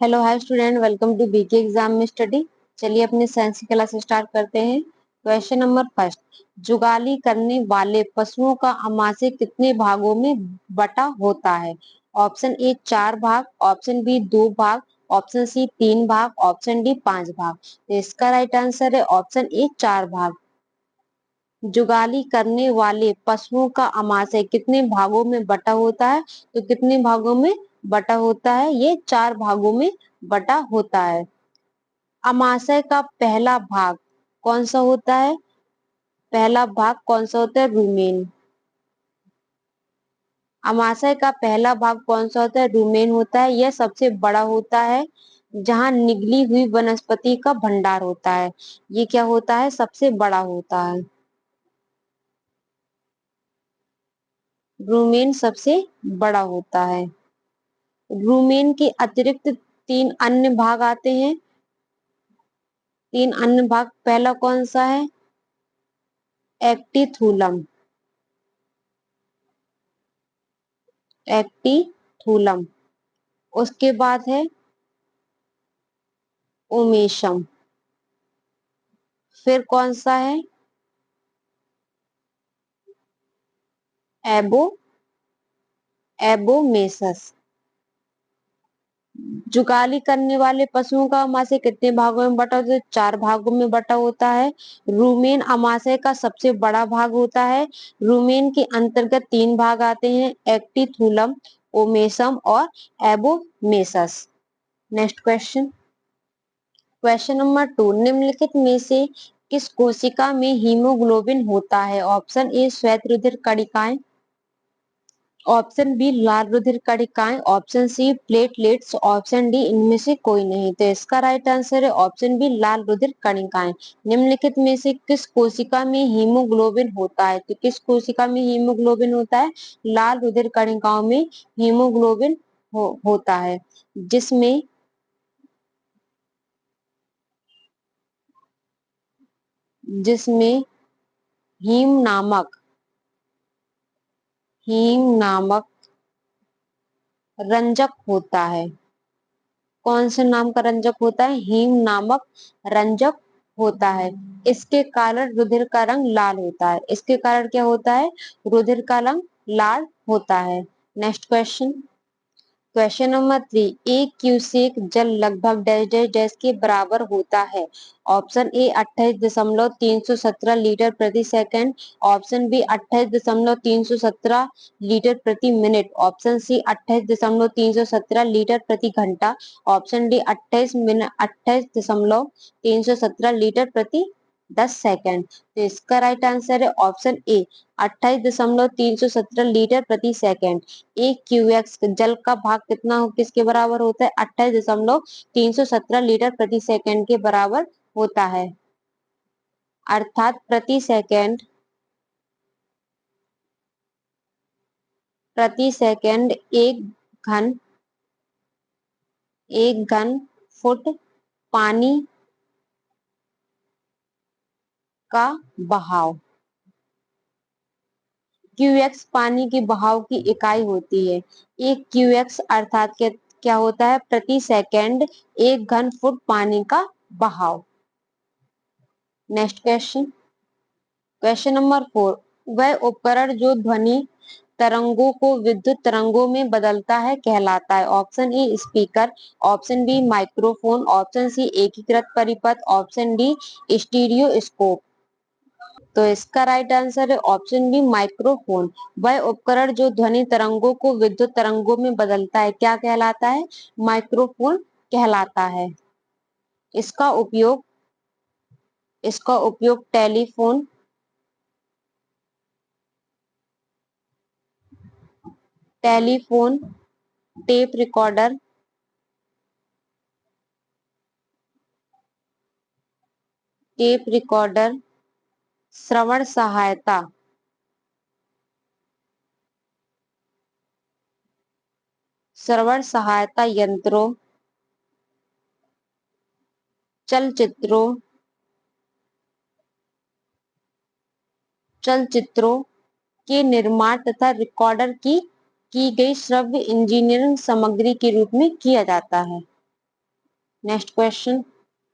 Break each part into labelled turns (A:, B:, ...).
A: Hello hi student, welcome to BK exam में study. चलिए अपने साइंस की क्लास स्टार्ट करते हैं। क्वेश्चन नंबर फर्स्ट, जुगाली करने वाले पशुओं का आमाशय कितने भागों में बटा होता है? ऑप्शन ए 4 भाग, ऑप्शन बी 2 भाग, ऑप्शन सी 3 भाग, ऑप्शन डी 5 भाग। तो इसका राइट आंसर है ऑप्शन ए 4 भाग। जुगाली करने वाले पशुओं का आमाशय कितने भागों में बटा होता है? तो कितने भागों में बटा होता है? ये 4 भागों में बटा होता है। अमाशय का पहला भाग कौन सा होता है? पहला भाग कौन सा होता है? रुमेन। अमाशय का पहला भाग कौन सा होता है? रुमेन होता है। यह सबसे बड़ा होता है, जहां निगली हुई वनस्पति का भंडार होता है। ये क्या होता है? सबसे बड़ा होता है। रुमेन सबसे बड़ा होता है। रुमेन के अतिरिक्त 3 अन्य भाग आते हैं। 3 अन्य भाग, पहला कौन सा है? एक्टीथूलम। एक्टीथूलम। उसके बाद है ओमेशम। फिर कौन सा है? एबो एबोमेसस। जुगाली करने वाले पशुओं का अमाशय कितने भागों में बटा होता है? 4 भागों में बटा होता है। रुमेन अमाशय का सबसे बड़ा भाग होता है। रुमेन के अंतर्गत 3 भाग आते हैं, एक्टीथूलम, ओमेसम और abomasus. Next question. Question number 2, निम्नलिखित में से किस कोशिका में हीमोग्लोबिन होता है? ऑप्शन ए श्वेत रुधिर कणिकाएं, ऑप्शन बी लाल रुधिर कणिकाएं, option C platelets, option D इनमें से कोई नहीं। तो इसका राइट आंसर है ऑप्शन बी लाल रुधिर कणिकाएं। निम्नलिखित में से किस कोशिका में हीमोग्लोबिन होता है? तो किस कोशिका में हीमोग्लोबिन होता है? लाल रुधिर कणिकाओं में हीमोग्लोबिन होता है, जिसमें जिसमें हीम नामक हीम नामक रंजक होता है। कौन से नाम का रंजक होता है? हीम नामक रंजक होता है। इसके कारण रुधिर का रंग लाल होता है। इसके कारण क्या होता है? रुधिर का रंग लाल होता है। Next question. क्वेश्चन नंबर 3, एक क्यूसेक जल लगभग डैश डैश डैश के बराबर होता है? ऑप्शन ए 28.317 लीटर प्रति सेकंड, ऑप्शन बी 28.317 लीटर प्रति मिनट, ऑप्शन सी 28.317 लीटर प्रति घंटा, ऑप्शन डी 28.317 लीटर प्रति 10 सेकंड। तो इसका राइट आंसर है ऑप्शन ए 28.317 लीटर प्रति सेकंड। एक क्यूएक्स जल का भाग कितना किसके बराबर होता है? 28.317 लीटर प्रति सेकंड के बराबर होता है। अर्थात प्रति सेकंड घन एक घन फुट पानी का बहाव। क्यूएक्स पानी की बहाव की इकाई होती है। एक क्यूएक्स अर्थात क्या होता है? प्रति सेकंड 1 घन फुट पानी का बहाव। Next question. क्वेश्चन नंबर 4, वह उपकरण जो ध्वनि तरंगों को विद्युत तरंगों में बदलता है कहलाता है? Option A speaker, option B microphone, option C एकीकृत परिपथ, ऑप्शन डी स्टीरियोस्कोप। तो इसका राइट आंसर है ऑप्शन बी माइक्रोफोन। वह उपकरण जो ध्वनि तरंगों को विद्युत तरंगों में बदलता है क्या कहलाता है? माइक्रोफोन कहलाता है। इसका उपयोग telephone, telephone, tape recorder, tape recorder, श्रवण सहायता, श्रवण सहायता यंत्रों, चलचित्रों चलचित्रों के निर्माण तथा रिकॉर्डर की गई श्रव्य इंजीनियरिंग सामग्री के रूप में किया जाता है। नेक्स्ट क्वेश्चन,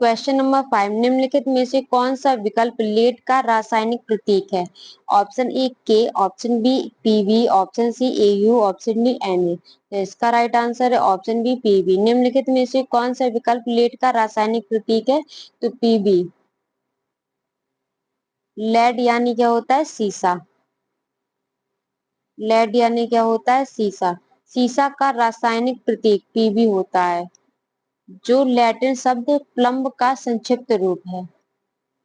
A: क्वेश्चन नंबर 5, निम्नलिखित में से कौन सा विकल्प लेड का रासायनिक प्रतीक है? Option A K, option B PV, option C AU, option D NA. तो इसका राइट आंसर है ऑप्शन बी पीवी। निम्नलिखित में से कौन सा विकल्प लेड का रासायनिक प्रतीक है? तो पीबी। लेड यानी क्या होता है? शीशा। लेड यानी क्या होता है? शीशा। शीशा का रासायनिक प्रतीक पीबी होता है, जो लैटिन शब्द प्लम्ब का संक्षिप्त रूप है।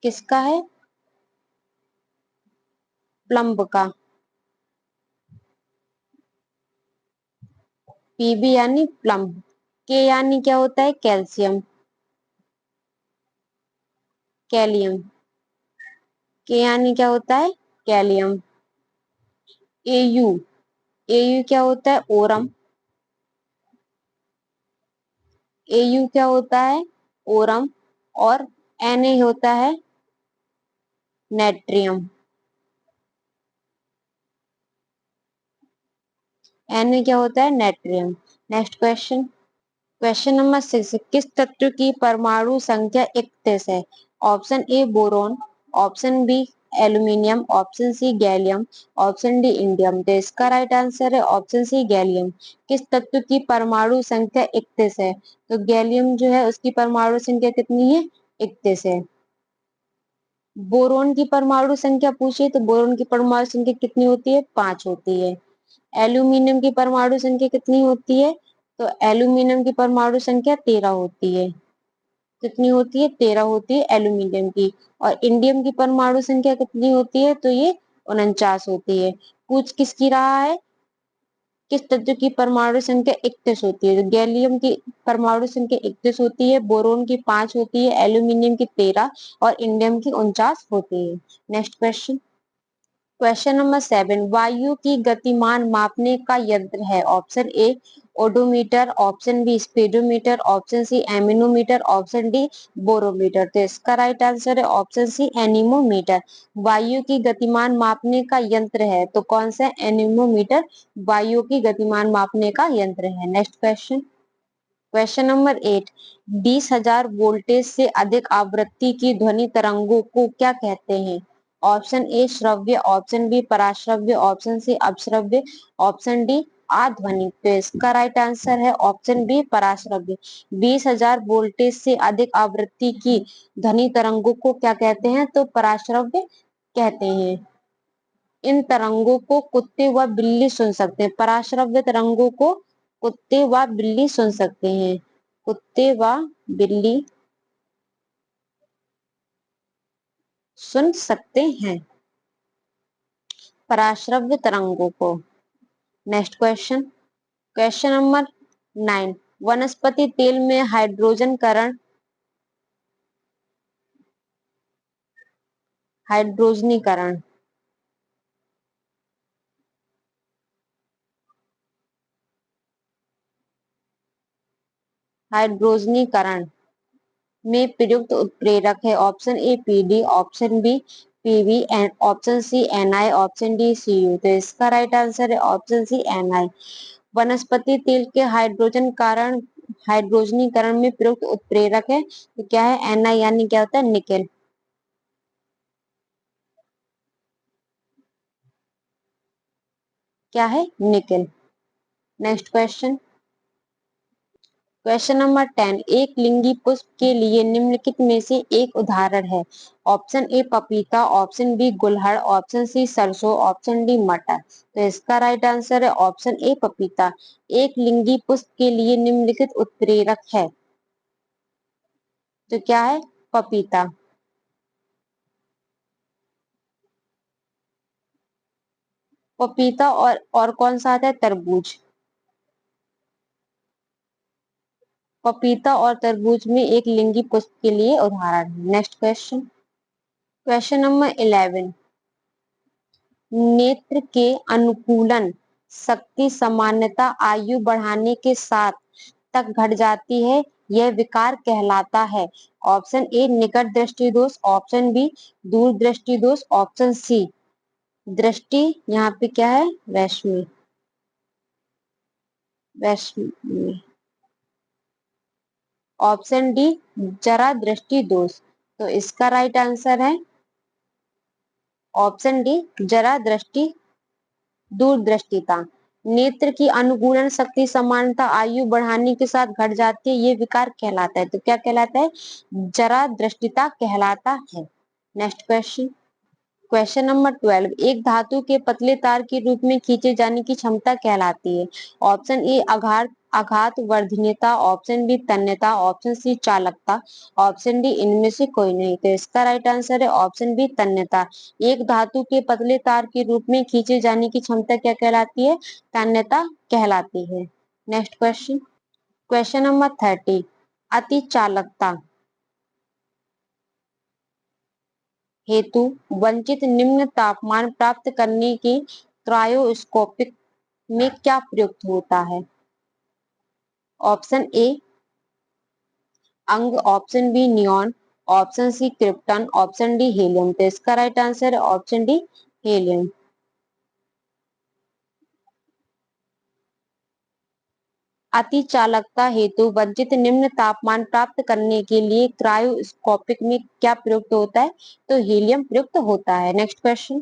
A: किसका है? प्लम्ब का। पीबी यानी प्लम्ब। के यानी क्या होता है? कैल्शियम, कैलियम। के यानी क्या होता है? कैलियम। एयू, एयू क्या होता है? ओरम। एयू क्या होता है? ओरम। और Na होता है नेट्रियम। Na क्या होता है? Natrium. Next question, question number 6, किस तत्व की परमाणु संख्या 31 है? Option A boron, option B aluminium, option C gallium, option D indium. तो इसका राइट आंसर है ऑप्शन सी गैलियम। किस तत्व की परमाणु संख्या 31 है? तो गैलियम जो है उसकी परमाणु संख्या कितनी है? 31 है। बोरोन की परमाणु संख्या पूछिए तो बोरोन की परमाणु संख्या कितनी होती है? 5 होती है। एल्यूमिनियम की परमाणु संख्या कितनी होती है? तो एल्यूमिनियम की परमाणु संख्या 13 होती है। कितनी होती है? 13 होती है एल्यूमिनियम की। और इंडियम की परमाणु संख्या कितनी होती है? तो ये 49 होती है। पूछ किसकी रहा है? किस तत्व की परमाणु संख्या 31 होती है? तो गैलियम की परमाणु संख्या 31 होती है, बोरोन की 5 होती है, एल्यूमिनियम की 13 और इंडियम की 49 होती है। नेक्स्ट क्वेश्चन, क्वेश्चन नंबर 7, वायु की गतिमान मापने का यंत्र है? Option A odometer, option B speedometer, option C anemometer, option D barometer. तो इसका राइट आंसर है ऑप्शन सी एनीमोमीटर। वायु की गतिमान मापने का यंत्र है तो कौन सा? एनीमोमीटर वायु की गतिमान मापने का यंत्र है। Next question, question number 8, 20,000 voltage से अधिक आवृत्ति की ध्वनि तरंगों को क्या कहते हैं? ऑप्शन ए श्रव्य, ऑप्शन बी पराश्रव्य, ऑप्शन सी अपश्रव्य, ऑप्शन डी आध्वनिक। तो इसका राइट आंसर है ऑप्शन बी पराश्रव्य। 20,000 वोल्टेज से अधिक आवृत्ति की ध्वनि तरंगों को क्या कहते हैं? तो पराश्रव्य कहते हैं। इन तरंगों को कुत्ते व बिल्ली सुन सकते हैं। पराश्रव्य तरंगों को कुत्ते व बिल्ली सुन सकते हैं। कुत्ते व बिल्ली सुन सकते हैं पराश्रव्य तरंगों को। नेक्स्ट क्वेश्चन, क्वेश्चन नंबर 9, वनस्पति तेल में हाइड्रोजनीकरण हाइड्रोजनीकरण में प्रयुक्त उत्प्रेरक है? Option A PD, option B PV and option C NI, option D CU. तो इसका राइट आंसर है ऑप्शन सी एनआई। वनस्पति तेल के हाइड्रोजनीकरण में प्रयुक्त उत्प्रेरक है तो क्या है? एनआई यानी क्या होता है? निकेल। क्या है? Nickel. Next question, question number 10, एक लिंगी पुष्प के लिए निम्नलिखित में से एक उदाहरण है? ऑप्शन ए पपीता, ऑप्शन बी गुलहड़, ऑप्शन सी सरसों, ऑप्शन डी मटर। तो इसका राइट आंसर है ऑप्शन ए पपीता। एक लिंगी पुष्प के लिए निम्नलिखित उत्प्रेरक है तो क्या है? पपीता। पपीता और कौन सा आता है? तरबूज। पपीता और तरबूज में एक लिंगी पुष्प के लिए उदाहरण है। नेक्स्ट क्वेश्चन, क्वेश्चन नंबर 11, नेत्र के अनुकूलन शक्ति सामान्यता आयु बढ़ाने के साथ तक घट जाती है, यह विकार कहलाता है? ऑप्शन ए निकट दृष्टि दोष, ऑप्शन बी दूर दृष्टि दोष, ऑप्शन सी दृष्टि यहाँ पे क्या है? वैष्णवी। वैष्णवी। ऑप्शन डी जरा दृष्टि दोष। तो इसका राइट आंसर है ऑप्शन डी जरा दृष्टि दूरदृष्टिता। नेत्र की अनुकूलन शक्ति समानता आयु बढ़ाने के साथ घट जाती है, ये विकार कहलाता है। तो क्या कहलाता है? जरा दृष्टिता कहलाता है। नेक्स्ट क्वेश्चन, क्वेश्चन नंबर 12, एक धातु के पतले तार के रूप में खींचे जाने की क्षमता कहलाती है। ऑप्शन ए आघात आघात वर्धनीयता, ऑप्शन बी तन्यता, ऑप्शन सी चालकता, ऑप्शन डी इनमें से कोई नहीं। तो इसका राइट आंसर है ऑप्शन बी तन्यता। एक धातु के पतले तार के रूप में खींचे जाने की क्षमता क्या कहलाती है? तन्यता कहलाती है। नेक्स्ट क्वेश्चन, क्वेश्चन नंबर 30, अति चालकता हेतु वंचित निम्न तापमान प्राप्त करने के क्रायोस्कोपिक में क्या प्रयुक्त होता है? ऑप्शन ए अंग, option B neon, option C krypton, option D helium. तो इसका राइट आंसर है ऑप्शन डी हीलियम। अति चालकता हेतु वंचित निम्न तापमान प्राप्त करने के लिए क्रायोस्कोपिक में क्या प्रयुक्त होता है? तो हीलियम प्रयुक्त होता है। नेक्स्ट क्वेश्चन,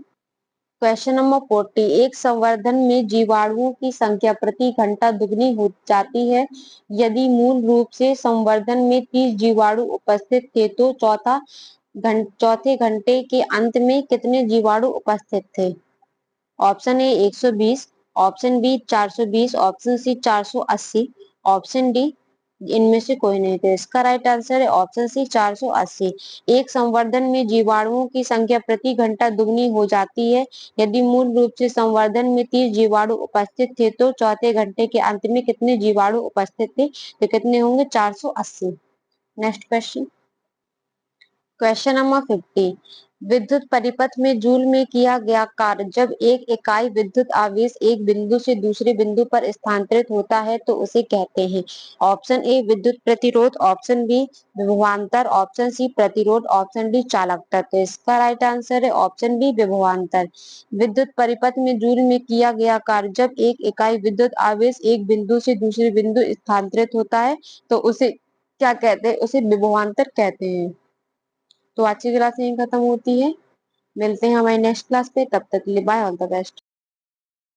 A: क्वेश्चन नंबर 40, एक संवर्धन में जीवाणुओं की संख्या प्रति घंटा दुगनी हो जाती है यदि मूल रूप से संवर्धन में 30 जीवाणु उपस्थित थे तो चौथे घंटे के अंत में कितने जीवाणु उपस्थित थे? Option A 120, option B 420, option C 480, option D इनमें से कोई नहीं। तो इसका राइट आंसर है ऑप्शन सी 480। एक संवर्धन में जीवाणुओं की संख्या प्रति घंटा दुगनी हो जाती है यदि मूल रूप से संवर्धन में 30 जीवाणु उपस्थित थे तो चौथे घंटे के अंत में कितने जीवाणु उपस्थित थे? तो कितने होंगे? 480। नेक्स्ट क्वेश्चन, क्वेश्चन नंबर 50, विद्युत परिपथ में जूल में किया गया कार्य जब एक इकाई विद्युत आवेश एक बिंदु से दूसरे बिंदु पर स्थानांतरित होता है तो उसे कहते हैं। ऑप्शन ए विद्युत प्रतिरोध, ऑप्शन बी विभवांतर, ऑप्शन सी प्रतिरोध, ऑप्शन डी चालकता। तो इसका राइट आंसर है ऑप्शन बी विभवांतर। विद्युत परिपथ में जूल में किया गया कार्य जब एक इकाई विद्युत आवेश एक बिंदु से दूसरे बिंदु स्थानांतरित होता है तो उसे क्या कहते हैं? उसे विभवांतर कहते हैं। तो आज की क्लास यहीं खत्म होती है। मिलते हैं हमारी नेक्स्ट क्लास पे, तब तक के लिए बाय, ऑल द बेस्ट।